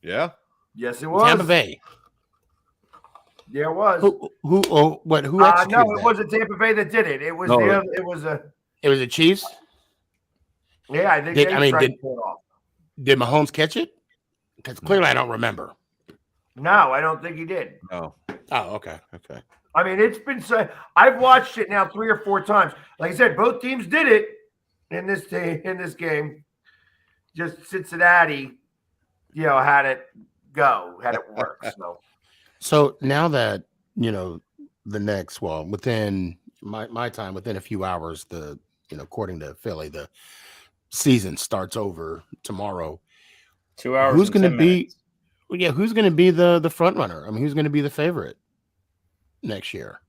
yeah. Yes, it was. Tampa Bay? Yeah, it was. Who executed No, it that? wasn't Tampa Bay that did it. It was No, the other. It was a. It was the Chiefs. Yeah, I think Did- they I mean, tried did- to pull it off. Did Mahomes catch it? Because clearly I don't remember. No, I don't think he did. No. Oh, okay. I mean, it's been so. I've watched it now 3 or 4 times. Like I said, both teams did it in this game. Just Cincinnati, had it work. So now that the next, within my time, within a few hours, according to Philly, the season starts over tomorrow. 2 hours. Who's going to be? Yeah, who's going to be the front runner? I mean, who's going to be the favorite next year?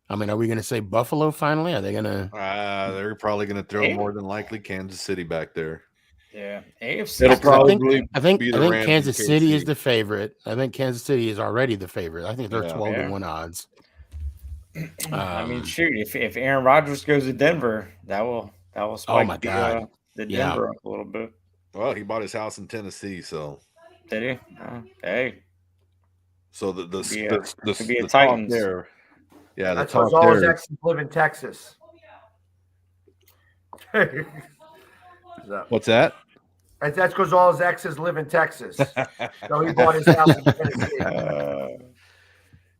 I mean, are we going to say Buffalo finally? Are they going to? They're probably going to throw more than likely Kansas City back there. Yeah, AFC. It'll probably. I think be the Rams Kansas and City KC. is the favorite. I think Kansas City is already the favorite. I think they're 12-1 odds. I mean, shoot, if Aaron Rodgers goes to Denver, that will spike my God. the Denver up a little bit. Well, he bought his house in Tennessee, so Did he? Hey, so the could be a the Titans. talk there. Yeah, That's the talk because all his there. exes live in Texas. What's that? That's because all his exes live in Texas. So he bought his house in Tennessee.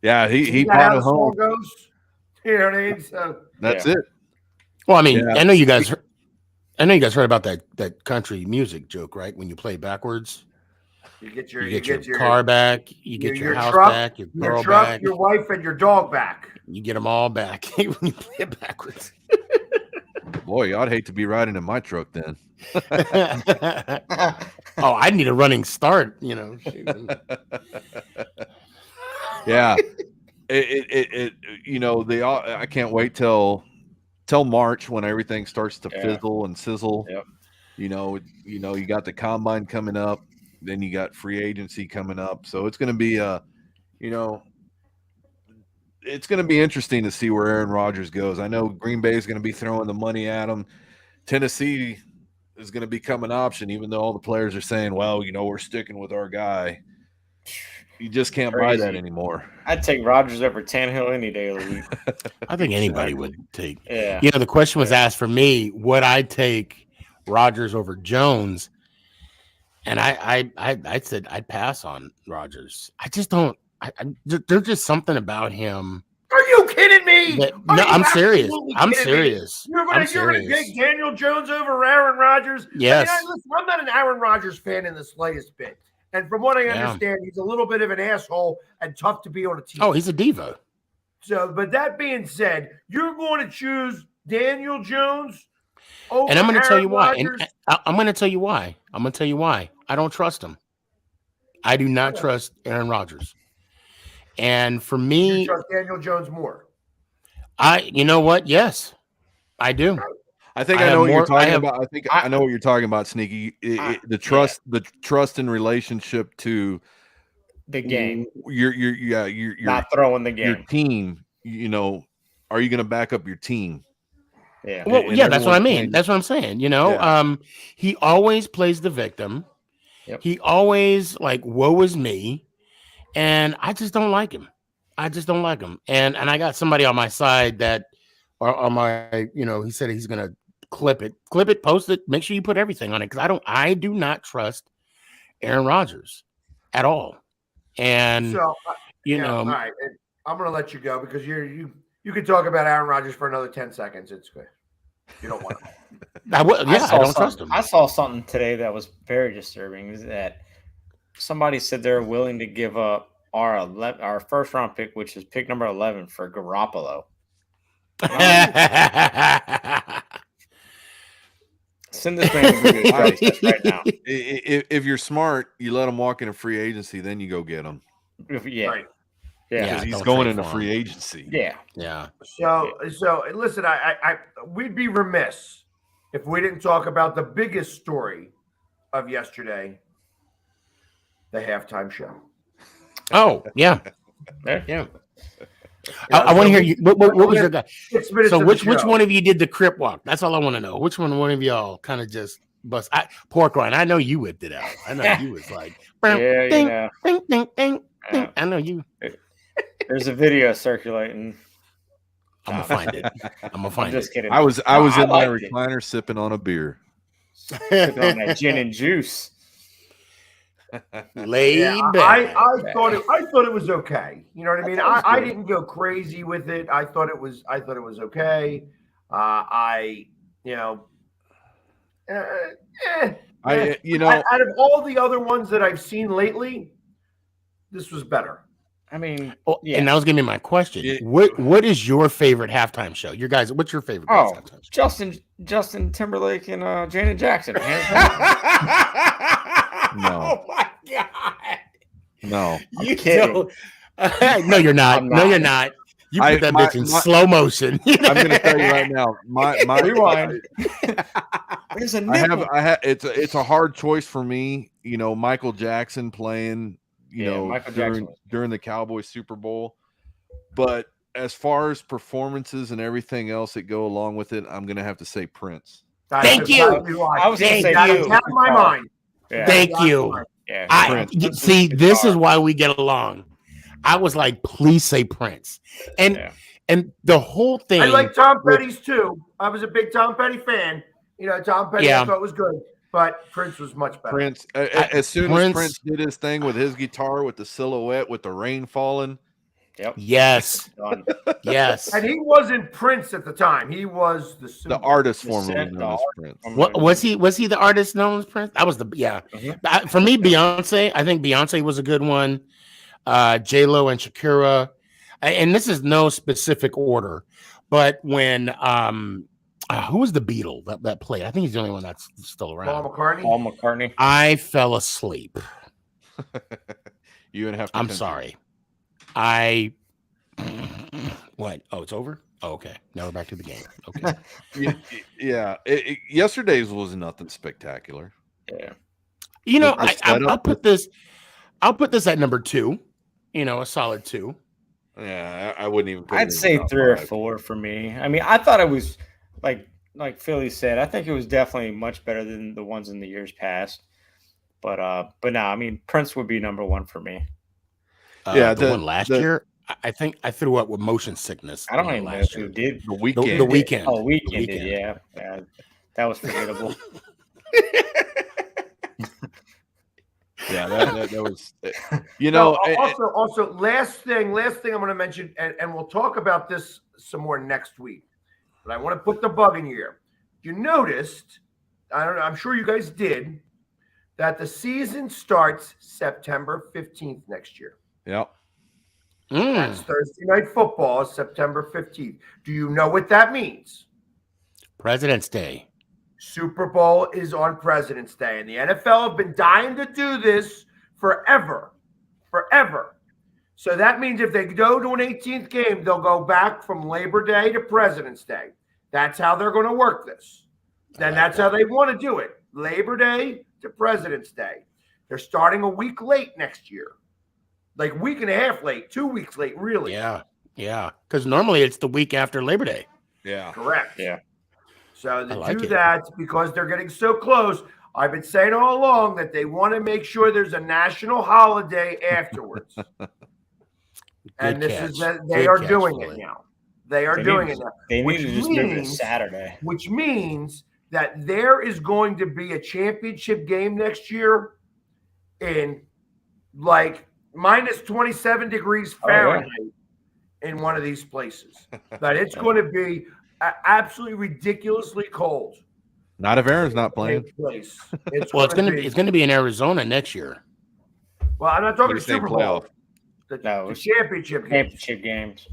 Yeah, he See bought how a the song home. goes? You know what I mean? So That's it. Well, I mean, Yeah. I know you guys heard about that country music joke, right? When you play backwards, you get you get your car back, you get your house truck, back, your your girl truck, back. your wife, and your dog back. You get them all back when you play it backwards. Boy, I'd hate to be riding in my truck then. Oh, I need a running start. Shoot. Yeah, it they all. I can't wait till March when everything starts to fizzle and sizzle. Yep. You got the combine coming up, then you got free agency coming up, so it's going to be it's going to be interesting to see where Aaron Rodgers goes. I know Green Bay is going to be throwing the money at him. Tennessee is going to become an option, even though all the players are saying, well, we're sticking with our guy. You just can't buy that anymore. I'd take Rodgers over Tannehill any day of the week. I think anybody would take. Yeah. The question was asked for me, would I take Rodgers over Jones? And I said I'd pass on Rodgers. I just don't. There's just something about him. Are you kidding me? No, Are you I'm serious. absolutely I'm kidding me? serious. You're I'm gonna serious. take Daniel Jones over Aaron Rodgers? Yes. I mean, listen, I'm not an Aaron Rodgers fan in the slightest bit. And from what I understand, he's a little bit of an asshole and tough to be on a team. Oh, he's a diva. So, but that being said, you're going to choose Daniel Jones over And I'm going to tell you why. And Rodgers? I'm going to tell you why. I'm going to tell you why. I don't trust him. I do not trust Aaron Rodgers. And for me, You trust Daniel Jones more. you know what? Yes, I do. I think I I have know what more- you're talking I have- about. I know what you're talking about, Sneaky. The trust and relationship to The game, your not throwing the your game. team. Are you going to back up your team? Yeah. Well, And yeah, that's what I everyone's mean. playing- That's what I'm saying. Yeah. He always plays the victim. Yep. He always woe is me, and I just don't like him. And I got somebody on my side that, or on my, he said he's gonna clip it, post it, make sure you put everything on it because I do not trust Aaron Rodgers at all. And So, all right, and I'm going to let you go because you can talk about Aaron Rodgers for another 10 seconds. It's good. You don't want to. I don't trust him. I saw something today that was very disturbing. Is that somebody said they're willing to give up our first round pick, which is pick number 11, for Garoppolo. Send this man to the process right now. If you're smart, you let him walk into free agency, then you go get him Yeah, Right. yeah, because he's don't going trade into for him. free agency. yeah. Yeah. So listen, I we'd be remiss if we didn't talk about the biggest story of yesterday, the halftime show. Oh, yeah. Yeah. Yeah. I want to hear you. What was your guy? 6 minutes. So of which the show. one of you did the crip walk? That's all I want to know. Which one of y'all kind of just bust? Pork rind. I know you whipped it out. I know you was like, Yeah, ding, you know. ding, ding, ding, ding. Yeah. I know you. There's a video circulating. I'm gonna find it. I'm gonna I'm find just it. kidding. I was I in my liked it. recliner sipping on a beer. Sipping on that gin and juice. Laid Yeah, back. I thought it was okay. You know what I mean? I didn't go crazy with it. I thought it was okay. You know, out of all the other ones that I've seen lately, this was better. I mean, Oh, yeah. And that was gonna be my question. Yeah. What is your favorite halftime show? Your guys, what's your favorite guys' halftime show? Justin Timberlake and Janet Jackson. Hands down. No. Oh my god. No. You kidding. don't- no, you're not. I'm No, not. you're not. You put that bitch in my- slow motion. I'm gonna tell you right now. My Rewind. There's a nipple. I have it's a hard choice for me. You know, Michael Jackson playing, Michael Jackson. during the Cowboys Super Bowl. But as far as performances and everything else that go along with it, I'm gonna have to say Prince. That's Thank you. exactly why. I was going to say That you. is out of my mind. Yeah. Thank you. Yeah. Prince. See, this is why we get along. I was like, please say Prince. And the whole thing. I like Tom Petty's too. I was a big Tom Petty fan. You know, Tom Petty Yeah. I thought was good, but Prince was much better. Prince, as soon as Prince did his thing with his guitar, with the silhouette, with the rain falling. Yep. Yes. Done. Yes. And he wasn't Prince at the time. He was the The artist The formerly set- known as the Prince. What was he? Was he the artist known as Prince? That was the Mhm. For me, Beyonce. I think Beyonce was a good one. J Lo and Shakira, and this is no specific order, but when who was the Beatle that played? I think he's the only one that's still around. Paul McCartney. Paul McCartney. I fell asleep. You and have to. I'm continue. sorry. What? Oh, it's over. Oh, okay. Now we're back to the game. Okay. Yeah. Yesterday's was nothing spectacular. Yeah. You know, The setup I'll put this. I'll put this at number 2. You know, a solid 2. Yeah, I wouldn't even. Put it I'd in the say top 3 or 5. 4 for me. I mean, I thought it was like Philly said. I think it was definitely much better than the ones in the years past. But no, I mean, Prince would be number 1 for me. Yeah, the one last year. I think I threw up with motion sickness. I don't even know last who year. did. The weekend. The weekend. Oh, Weekend The did. Yeah, that was forgettable. Yeah, that was. You know. Also, last thing I'm going to mention, and we'll talk about this some more next week. But I want to put the bug in your ear. You noticed, I don't know, I'm sure you guys did, that the season starts September 15th next year. Yeah. That's Thursday Night Football, September 15th. Do you know what that means? President's Day. Super Bowl is on President's Day, and the NFL have been dying to do this forever. So that means if they go to an 18th game, they'll go back from Labor Day to President's Day. That's how they're going to work this. Then that's how they want to do it. Labor Day to President's Day. They're starting a week late next year. Like week and a half late, 2 weeks late, really. Yeah. Because normally it's the week after Labor Day. Yeah. Correct. Yeah. So to like do it. that, because they're getting so close, I've been saying all along that they want to make sure there's a national holiday afterwards. And this is that they are doing it now. They are doing it now. They need Which to just move it to means- Saturday. Which means that there is going to be a championship game next year in like minus 27 degrees Oh, yeah. Fahrenheit in one of these places. That it's going to be absolutely ridiculously cold. Not if Aaron's not playing. Place. Well, it's gonna be in Arizona next year. Well, I'm not talking What the do you Super think, Bowl. playoff? The championship game. Championship games.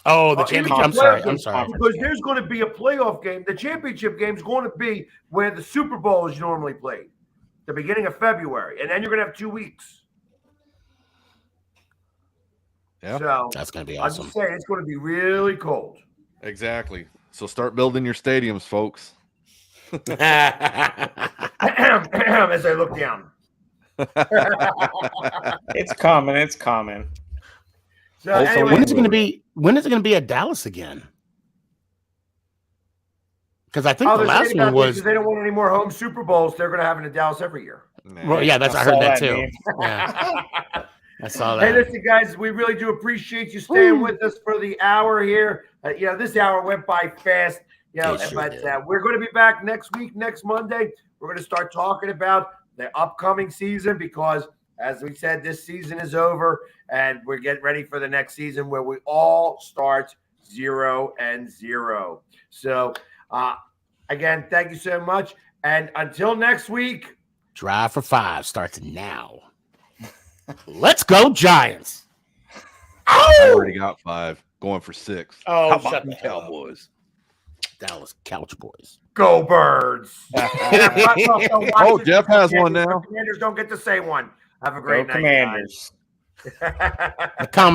Oh, the Oh, championship. even I'm sorry. playoff I'm games, sorry. Because there's going to be a playoff game. The championship game is going to be where the Super Bowl is normally played, the beginning of February, and then you're going to have 2 weeks. Yeah. So That's gonna be I'm awesome. just saying it's going to be really cold. Exactly. So start building your stadiums, folks. As I look down. It's common. It's common. So Also, anyway, When is it gonna be? When is it gonna be at Dallas again? Because I think the they're last saying one about was. because they don't want any more home Super Bowls. They're going to have it in Dallas every year. Well, yeah, I saw heard that too. meme. Yeah, I saw Hey, that. listen, guys, we really do appreciate you staying with us for the hour here. This hour went by fast. It sure But did. we're going to be back next week, next Monday. We're going to start talking about the upcoming season because, As we said, this season is over, and we're getting ready for the next season where we all start 0-0. So, again, thank you so much. And until next week, Drive for 5 starts now. Let's go, Giants. I already got 5, going for 6. Oh, How about shut the the hell up. Cowboys. Dallas Couch Boys. go Birds. Oh, Jeff has one now. Commanders don't get to say one. Have a great Go night, Commanders. guys. The comment